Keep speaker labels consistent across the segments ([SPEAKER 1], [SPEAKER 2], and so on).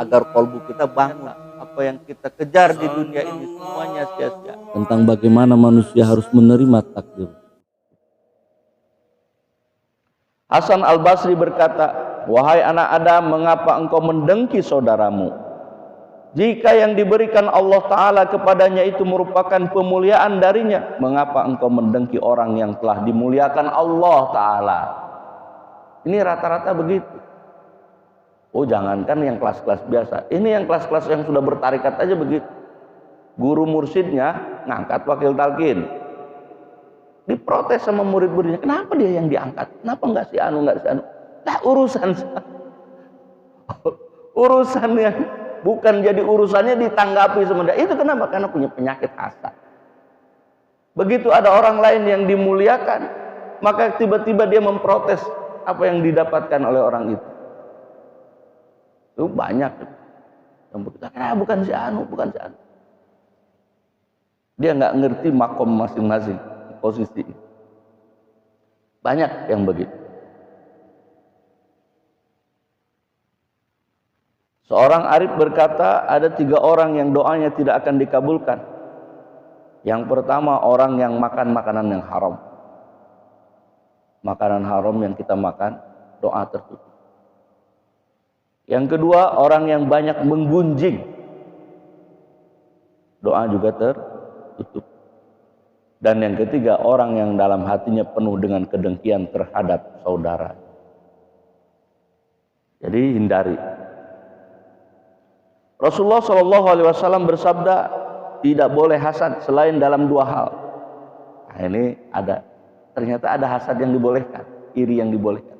[SPEAKER 1] agar kalbu kita bangun. Apa yang kita kejar di dunia ini semuanya sia-sia.
[SPEAKER 2] Tentang bagaimana manusia harus menerima takdir.
[SPEAKER 1] Hasan Al-Basri berkata, wahai anak Adam, mengapa engkau mendengki saudaramu? Jika yang diberikan Allah Ta'ala kepadanya itu merupakan pemuliaan darinya, mengapa engkau mendengki orang yang telah dimuliakan Allah Ta'ala? Ini rata-rata begitu. Oh, jangankan yang kelas-kelas biasa, ini yang kelas-kelas yang sudah bertarikat aja begitu. Guru mursyidnya ngangkat wakil talqin, diprotes sama murid-muridnya, kenapa dia yang diangkat, kenapa nggak si anu. Nah, urusan yang bukan jadi urusannya ditanggapi sama dia. Itu kenapa? Karena punya penyakit hasad. Begitu ada orang lain yang dimuliakan, maka tiba-tiba dia memprotes apa yang didapatkan oleh orang itu. Itu banyak yang berkata, bukan si anu. Dia nggak ngerti makom masing-masing, posisi. Banyak yang begitu. Seorang arif berkata, ada 3 orang yang doanya tidak akan dikabulkan. Yang pertama, orang yang makan makanan yang haram. Makanan haram yang kita makan, doa tertutup. Yang kedua, orang yang banyak menggunjing, doa juga tertutup. Dan yang ketiga, orang yang dalam hatinya penuh dengan kedengkian terhadap saudara. Jadi hindari. Rasulullah SAW bersabda, tidak boleh hasad selain dalam 2 hal. Nah, ini ternyata ada hasad yang dibolehkan, iri yang dibolehkan.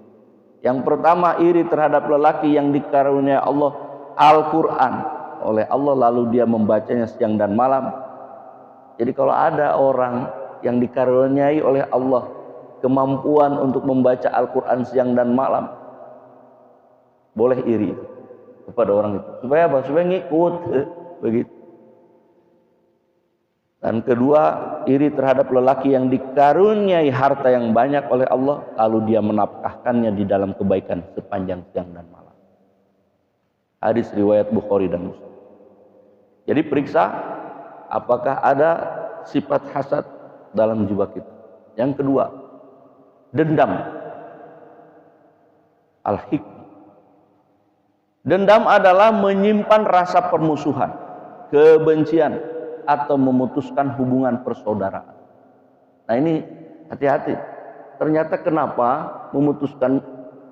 [SPEAKER 1] Yang pertama, iri terhadap lelaki yang dikaruniai Allah Al-Quran oleh Allah, lalu dia membacanya siang dan malam. Jadi kalau ada orang yang dikaruniai oleh Allah kemampuan untuk membaca Al-Quran siang dan malam, boleh iri kepada orang itu. Supaya apa? Supaya ngikut. Begitu. Dan kedua, iri terhadap lelaki yang dikaruniai harta yang banyak oleh Allah, lalu dia menafkahkannya di dalam kebaikan sepanjang siang dan malam. Hadis riwayat Bukhari dan Muslim. Jadi periksa apakah ada sifat hasad dalam jiwa kita. Yang kedua, dendam. Al-hikmah. Dendam adalah menyimpan rasa permusuhan, kebencian, atau memutuskan hubungan persaudaraan. Nah, ini hati-hati. Ternyata kenapa memutuskan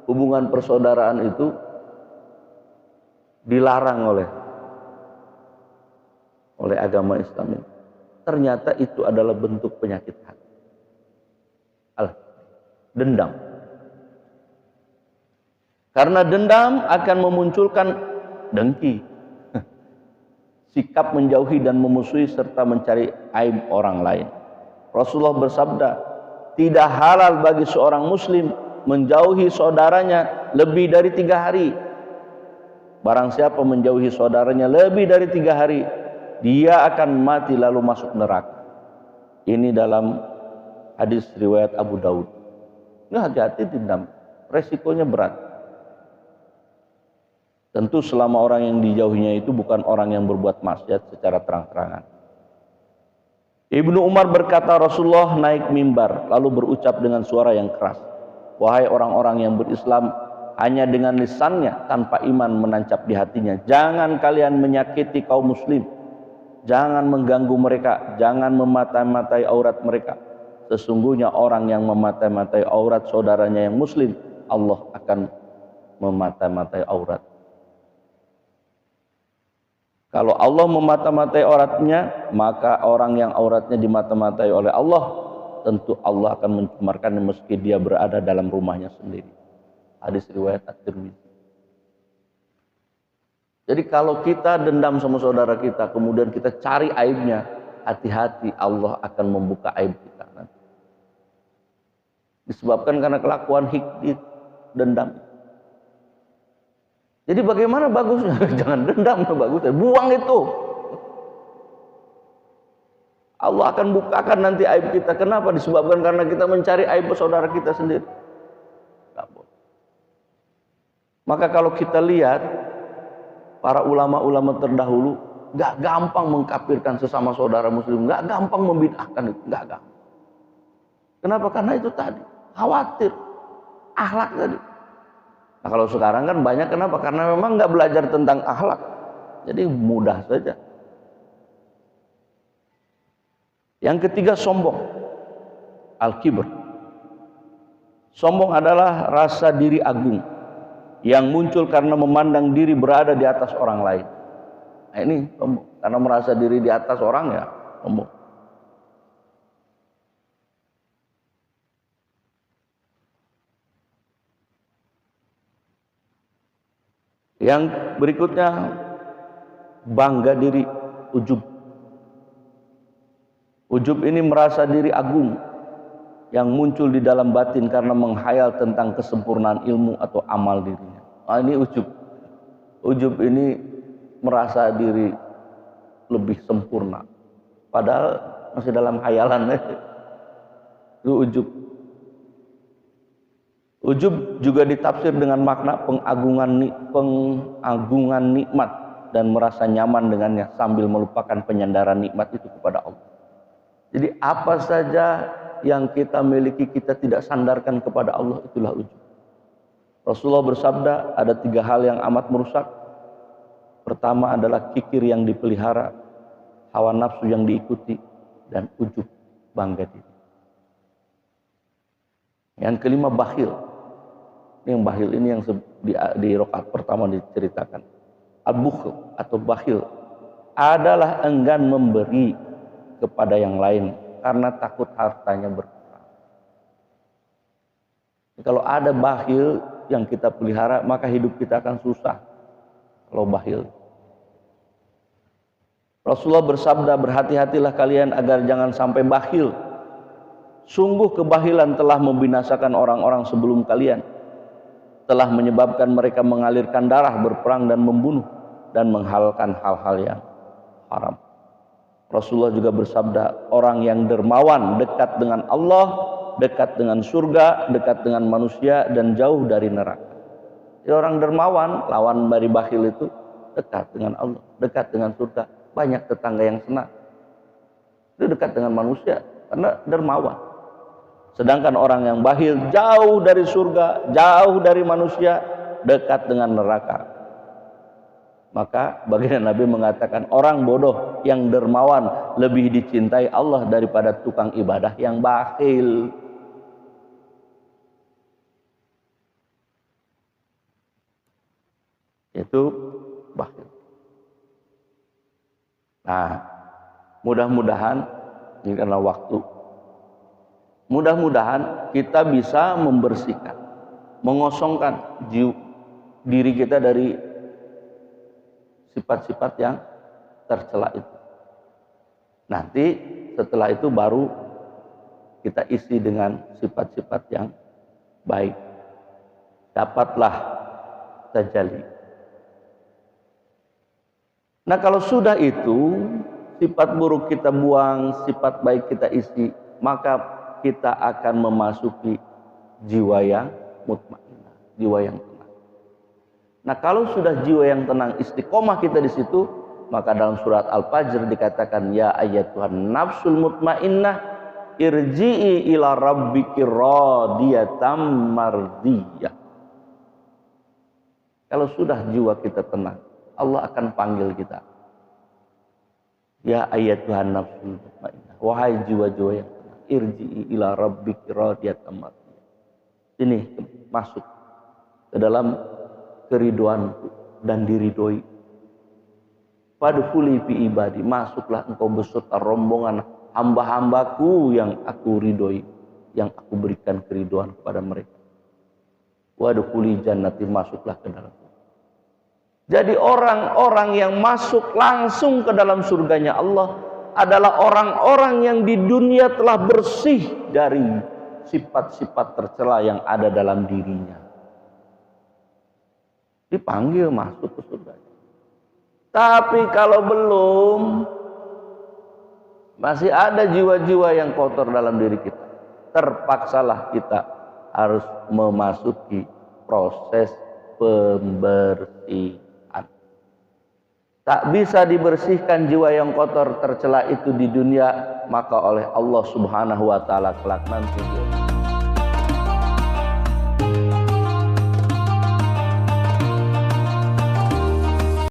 [SPEAKER 1] hubungan persaudaraan itu dilarang oleh agama Islam ini. Ternyata itu adalah bentuk penyakit hati. Dendam. Karena dendam akan memunculkan dengki, sikap menjauhi dan memusuhi serta mencari aib orang lain. Rasulullah bersabda, tidak halal bagi seorang muslim menjauhi saudaranya lebih dari 3 hari. Barang siapa menjauhi saudaranya lebih dari 3 hari, dia akan mati lalu masuk neraka. Ini dalam hadis riwayat Abu Daud. Nah, hati-hati dendam, resikonya berat. Tentu selama orang yang dijauhinya itu bukan orang yang berbuat maksiat secara terang-terangan. Ibnu Umar berkata, Rasulullah naik mimbar lalu berucap dengan suara yang keras, wahai orang-orang yang berislam hanya dengan lisannya tanpa iman menancap di hatinya, jangan kalian menyakiti kaum muslim, jangan mengganggu mereka, jangan memata-matai aurat mereka. Sesungguhnya orang yang memata-matai aurat saudaranya yang muslim, Allah akan memata-matai aurat. Kalau Allah memata-matai auratnya, maka orang yang auratnya dimata-matai oleh Allah, tentu Allah akan mencemarkannya meski dia berada dalam rumahnya sendiri. Hadis riwayat At-Tirmidzi. Jadi kalau kita dendam sama saudara kita, kemudian kita cari aibnya, hati-hati, Allah akan membuka aib kita nanti. Disebabkan karena kelakuan hikmah dendam. Jadi bagaimana bagusnya? Jangan dendam, bagusnya buang itu. Allah akan bukakan nanti aib kita. Kenapa? Disebabkan karena kita mencari aib saudara kita sendiri. Maka kalau kita lihat para ulama-ulama terdahulu gak gampang mengkafirkan sesama saudara muslim, gak gampang membid'ahkan itu, gak gampang. Kenapa? Karena itu tadi, khawatir akhlak tadi. Nah kalau sekarang kan banyak, kenapa? Karena memang gak belajar tentang akhlak, jadi mudah saja. Yang ketiga, sombong, al-kibr. Sombong adalah rasa diri agung yang muncul karena memandang diri berada di atas orang lain. Nah ini sombong, karena merasa diri di atas orang ya sombong. Yang berikutnya, bangga diri, ujub. Ujub ini merasa diri agung yang muncul di dalam batin karena menghayal tentang kesempurnaan ilmu atau amal dirinya. Nah, ini ujub. Ujub ini merasa diri lebih sempurna, padahal masih dalam hayalan. Itu ujub. Ujub juga ditafsir dengan makna pengagungan nikmat dan merasa nyaman dengannya sambil melupakan penyandaran nikmat itu kepada Allah. Jadi apa saja yang kita miliki kita tidak sandarkan kepada Allah, itulah ujub. Rasulullah bersabda, ada 3 hal yang amat merusak. Pertama adalah kikir yang dipelihara, hawa nafsu yang diikuti, dan ujub, bangga diri. Yang kelima, bakhil. Yang bakhil ini yang di rakaat pertama diceritakan. Al-bukhl atau bakhil adalah enggan memberi kepada yang lain karena takut hartanya berkurang. Kalau ada bakhil yang kita pelihara, maka hidup kita akan susah. Kalau bakhil, Rasulullah bersabda, berhati-hatilah kalian agar jangan sampai bakhil. Sungguh kebahilan telah membinasakan orang-orang sebelum kalian, telah menyebabkan mereka mengalirkan darah, berperang dan membunuh, dan menghalalkan hal-hal yang haram. Rasulullah juga bersabda, orang yang dermawan dekat dengan Allah, dekat dengan surga, dekat dengan manusia, dan jauh dari neraka. Jadi orang dermawan, lawan dari bakhil itu, dekat dengan Allah, dekat dengan surga, banyak tetangga yang senang. Itu dekat dengan manusia karena dermawan. Sedangkan orang yang bakhil jauh dari surga, jauh dari manusia, dekat dengan neraka. Maka baginda Nabi mengatakan, orang bodoh yang dermawan lebih dicintai Allah daripada tukang ibadah yang bakhil. Itu bakhil. Nah, mudah-mudahan ini karena waktu, mudah-mudahan kita bisa membersihkan, mengosongkan diri kita dari sifat-sifat yang tercela itu. Nanti setelah itu baru kita isi dengan sifat-sifat yang baik. Dapatlah tajalli. Nah kalau sudah itu, sifat buruk kita buang, sifat baik kita isi, maka kita akan memasuki jiwa yang mutmainnah, jiwa yang tenang. Nah kalau sudah jiwa yang tenang, istiqomah kita di situ, maka dalam surat Al-Fajr dikatakan, ya ayyatuhan nafsul mutmainnah irji'i ila rabbiki radiyatan mardiyah. Kalau sudah jiwa kita tenang, Allah akan panggil kita, ya ayyatuhan nafsul mutmainnah, wahai jiwa-jiwa yang tenang, irji'i ila rabbiki radiyatan mardiyah. Ini masuk ke dalam keriduanku dan diridhoi. Fadkhuli fi ibadi, masuklah engkau beserta rombongan hamba-hambaku yang aku ridhoi, yang aku berikan keriduan kepada mereka. Wadkhuli jannati, masuklah ke dalam. Jadi orang-orang yang masuk langsung ke dalam surganya Allah adalah orang-orang yang di dunia telah bersih dari sifat-sifat tercela yang ada dalam dirinya. Dipanggil masuk ke surga. Tapi kalau belum, masih ada jiwa-jiwa yang kotor dalam diri kita, terpaksalah kita harus memasuki proses pembersihan. tak bisa dibersihkan jiwa yang kotor tercela itu di dunia, maka oleh Allah Subhanahu wa taala kelak nanti